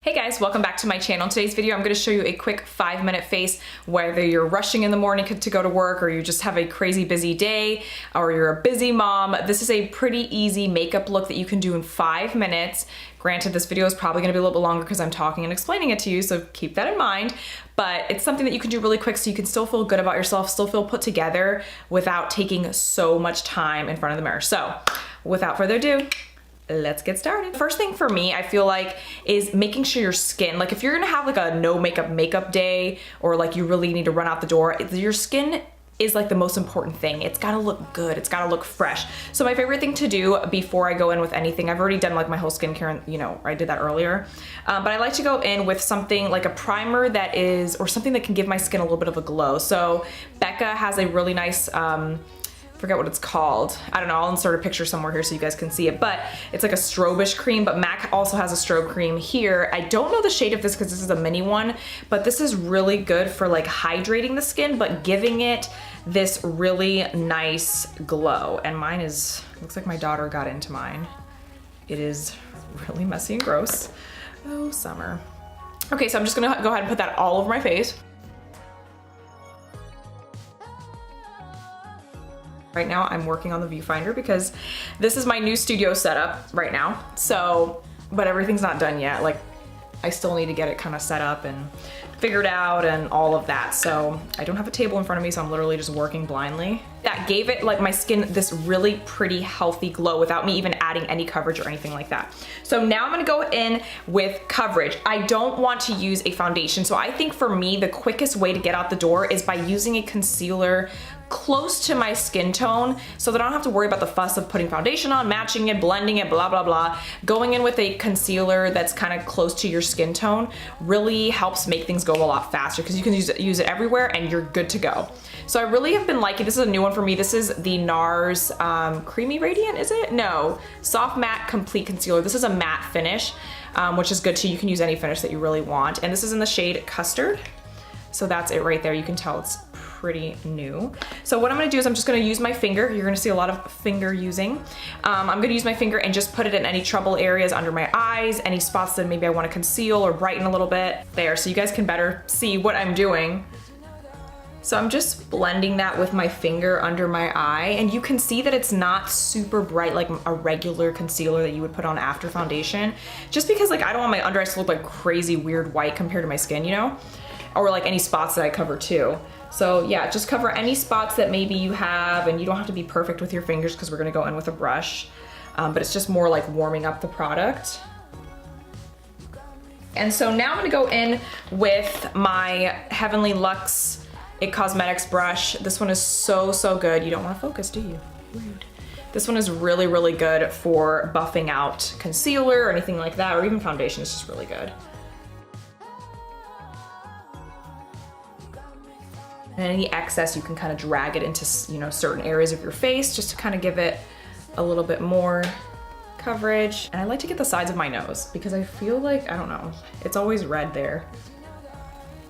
Hey guys, welcome back to my channel. In today's video, I'm going to show you a quick 5-minute face, whether you're rushing in the morning to go to work or you just have a crazy busy day or you're a busy mom. This is a pretty easy makeup look that you can do in 5 minutes. Granted, this video is probably going to be a little bit longer because I'm talking and explaining it to you, so keep that in mind. But it's something that you can do really quick so you can still feel good about yourself, still feel put together without taking so much time in front of the mirror. So without further ado, let's get started. First thing for me, I feel like, is making sure your skin, like if you're gonna have like a no makeup day, or like you really need to run out the door, your skin is like the most important thing. It's gotta look good, it's gotta look fresh. So my favorite thing to do before I go in with anything, I've already done like my whole skincare, you know, I did that earlier, but I like to go in with something like a primer that is, or something that can give my skin a little bit of a glow. So Becca has a really nice, forget what it's called. I don't know, I'll insert a picture somewhere here so you guys can see it, but it's like a strobish cream, but MAC also has a strobe cream here. I don't know the shade of this because this is a mini one, but this is really good for like hydrating the skin, but giving it this really nice glow. And mine is, looks like my daughter got into mine. It is really messy and gross. Oh, summer. Okay, so I'm just gonna go ahead and put that all over my face. Right now I'm working on the viewfinder because this is my new studio setup right now. So, but everything's not done yet. Like I still need to get it kind of set up and figured out and all of that. So I don't have a table in front of me, so I'm literally just working blindly. That gave it, like my skin, this really pretty healthy glow without me even adding any coverage or anything like that. So now I'm gonna go in with coverage. I don't want to use a foundation. So I think for me, the quickest way to get out the door is by using a concealer close to my skin tone so that I don't have to worry about the fuss of putting foundation on, matching it, blending it, blah, blah, blah. Going in with a concealer that's kind of close to your skin tone really helps make things go a lot faster because you can use it everywhere and you're good to go. So I really have been liking, this is a new one for me. This is the NARS Creamy Radiant, is it? No, Soft Matte Complete Concealer. This is a matte finish, which is good too. You can use any finish that you really want. And this is in the shade Custard. So that's it right there. You can tell it's pretty new. So what I'm gonna do is I'm just gonna use my finger. You're gonna see a lot of finger using. I'm gonna use my finger and just put it in any trouble areas under my eyes, any spots that maybe I wanna conceal or brighten a little bit. There, so you guys can better see what I'm doing. So I'm just blending that with my finger under my eye, and you can see that it's not super bright like a regular concealer that you would put on after foundation, just because like I don't want my under eyes to look like crazy weird white compared to my skin, you know? Or like any spots that I cover too. So yeah, just cover any spots that maybe you have, and you don't have to be perfect with your fingers because we're gonna go in with a brush, but it's just more like warming up the product. And so now I'm gonna go in with my Heavenly Luxe It Cosmetics brush. This one is so, so good. You don't wanna focus, do you? Rude. This one is really, really good for buffing out concealer or anything like that, or even foundation. It's just really good. And any excess, you can kind of drag it into, you know, certain areas of your face just to kind of give it a little bit more coverage. And I like to get the sides of my nose because I feel like, I don't know, it's always red there.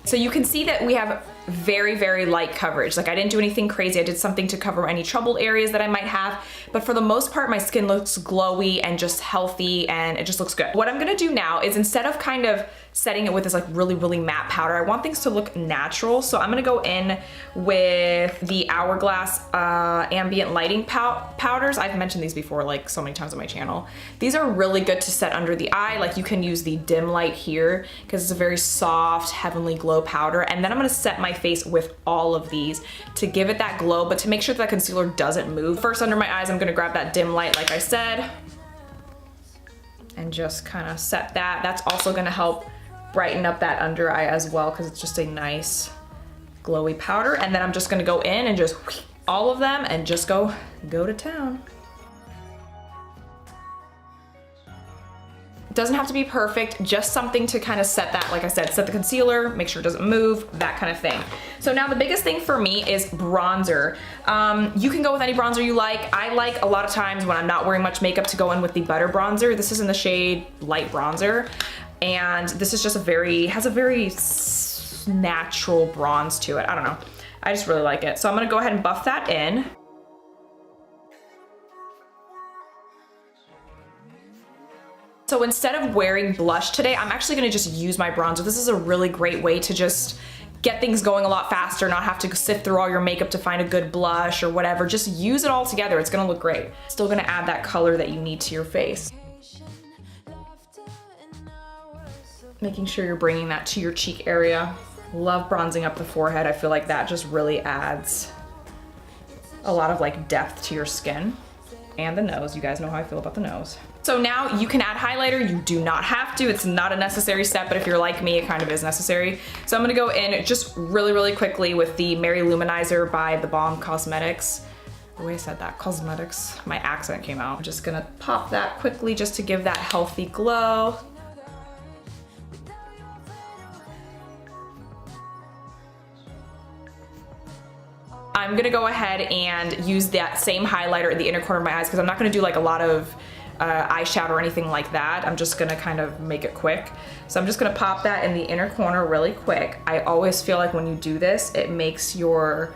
So you can see that we have very, very light coverage. Like I didn't do anything crazy. I did something to cover any troubled areas that I might have, but for the most part, my skin looks glowy and just healthy and it just looks good. What I'm gonna do now is, instead of kind of setting it with this like really, really matte powder, I want things to look natural. So I'm gonna go in with the Hourglass Ambient Lighting powders. I've mentioned these before like so many times on my channel. These are really good to set under the eye. Like you can use the dim light here because it's a very soft, heavenly glow powder. And then I'm gonna set my face with all of these to give it that glow, but to make sure that concealer doesn't move. First, under my eyes, I'm gonna grab that dim light like I said and just kind of set that. That's also gonna help brighten up that under eye as well because it's just a nice glowy powder. And then I'm just gonna go in and just all of them and just go to town. Doesn't have to be perfect, just something to kind of set that, like I said, set the concealer, make sure it doesn't move, that kind of thing. So now the biggest thing for me is bronzer. You can go with any bronzer you like. I like a lot of times when I'm not wearing much makeup to go in with the Butter Bronzer. This is in the shade Light Bronzer. And this is just has a very natural bronze to it. I don't know. I just really like it. So I'm gonna go ahead and buff that in. So instead of wearing blush today, I'm actually gonna just use my bronzer. This is a really great way to just get things going a lot faster, not have to sift through all your makeup to find a good blush or whatever. Just use it all together. It's gonna look great. Still gonna add that color that you need to your face. Making sure you're bringing that to your cheek area. Love bronzing up the forehead. I feel like that just really adds a lot of like depth to your skin. And the nose, you guys know how I feel about the nose. So now you can add highlighter. You do not have to, it's not a necessary step, but if you're like me, it kind of is necessary. So I'm gonna go in just really quickly with the Mary Luminizer by The Balm Cosmetics. The way I said that, cosmetics, my accent came out. I'm just gonna pop that quickly just to give that healthy glow. I'm gonna go ahead and use that same highlighter in the inner corner of my eyes because I'm not gonna do like a lot of eyeshadow or anything like that. I'm just gonna kind of make it quick. So I'm just gonna pop that in the inner corner really quick. I always feel like when you do this, it makes your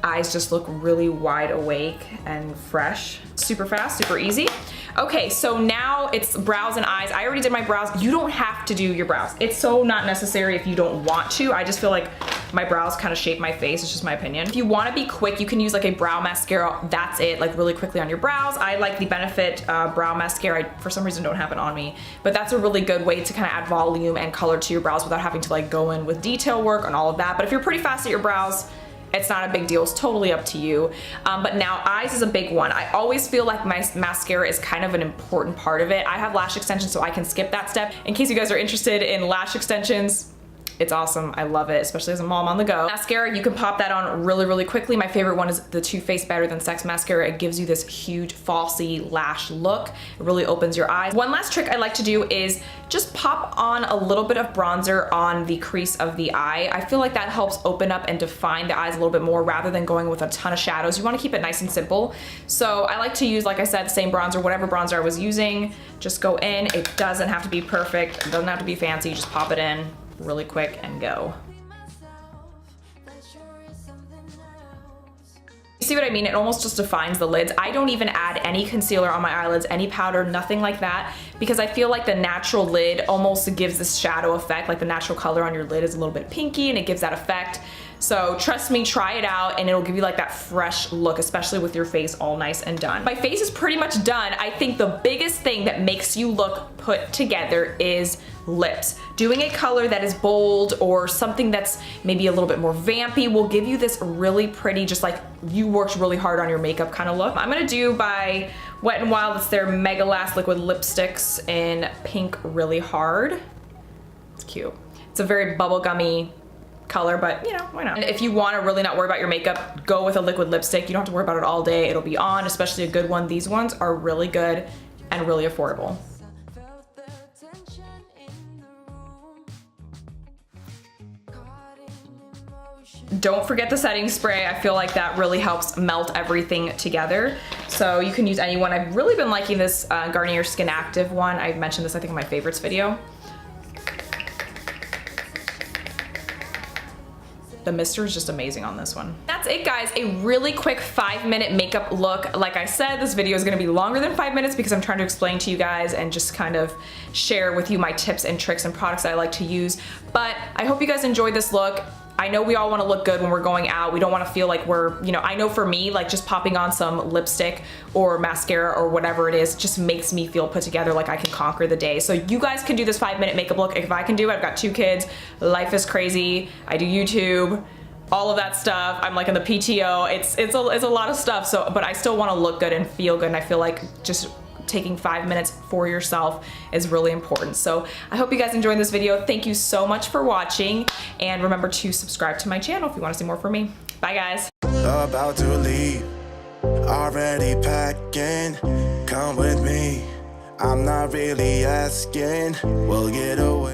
eyes just look really wide awake and fresh. Super fast, super easy. Okay, so now it's brows and eyes. I already did my brows. You don't have to do your brows. It's so not necessary if you don't want to. I just feel like my brows kind of shape my face. It's just my opinion. If you want to be quick, you can use like a brow mascara. That's it, like really quickly on your brows. I like the Benefit brow mascara. I, for some reason, don't have it on me, but that's a really good way to kind of add volume and color to your brows without having to like go in with detail work and all of that. But if you're pretty fast at your brows, it's not a big deal. It's totally up to you. But now eyes is a big one. I always feel like my mascara is kind of an important part of it. I have lash extensions, so I can skip that step. In case you guys are interested in lash extensions, it's awesome. I love it, especially as a mom on the go. Mascara, you can pop that on really quickly. My favorite one is the Too Faced Better Than Sex mascara. It gives you this huge falsy lash look. It really opens your eyes. One last trick I like to do is just pop on a little bit of bronzer on the crease of the eye. I feel like that helps open up and define the eyes a little bit more rather than going with a ton of shadows. You wanna keep it nice and simple. So I like to use, like I said, the same bronzer, whatever bronzer I was using. Just go in. It doesn't have to be perfect. It doesn't have to be fancy. Just pop it in really quick and go. You see what I mean? It almost just defines the lids. I don't even add any concealer on my eyelids, any powder, nothing like that, because I feel like the natural lid almost gives this shadow effect, like the natural color on your lid is a little bit pinky and it gives that effect. So trust me, try it out and it'll give you like that fresh look, especially with your face all nice and done. My face is pretty much done. I think the biggest thing that makes you look put together is lips. Doing a color that is bold or something that's maybe a little bit more vampy will give you this really pretty, just like you worked really hard on your makeup kind of look. I'm gonna do by Wet n Wild, it's their Mega Last Liquid Lipsticks in Pink Really Hard. It's cute. It's a very bubblegummy color, but you know, why not? And if you want to really not worry about your makeup, go with a liquid lipstick. You don't have to worry about it all day. It'll be on, especially a good one. These ones are really good and really affordable. Don't forget the setting spray. I feel like that really helps melt everything together. So you can use any one. I've really been liking this Garnier Skin Active one. I've mentioned this, I think, in my favorites video. The mister is just amazing on this one. That's it, guys. A really quick 5-minute makeup look. Like I said, this video is gonna be longer than 5 minutes because I'm trying to explain to you guys and just kind of share with you my tips and tricks and products that I like to use. But I hope you guys enjoyed this look. I know we all want to look good when we're going out. We don't want to feel like we're, you know, I know for me, like just popping on some lipstick or mascara or whatever it is just makes me feel put together, like I can conquer the day. So you guys can do this 5-minute makeup look. If I can do it, I've got 2 kids, life is crazy. I do YouTube, all of that stuff. I'm like in the PTO. It's a lot of stuff. So, but I still want to look good and feel good. And I feel like just taking 5 minutes for yourself is really important. So I hope you guys enjoyed this video. Thank you so much for watching, and remember to subscribe to my channel if you want to see more from me. Bye, guys. About to leave, already packing. Come with me, I'm not really asking. We'll get away.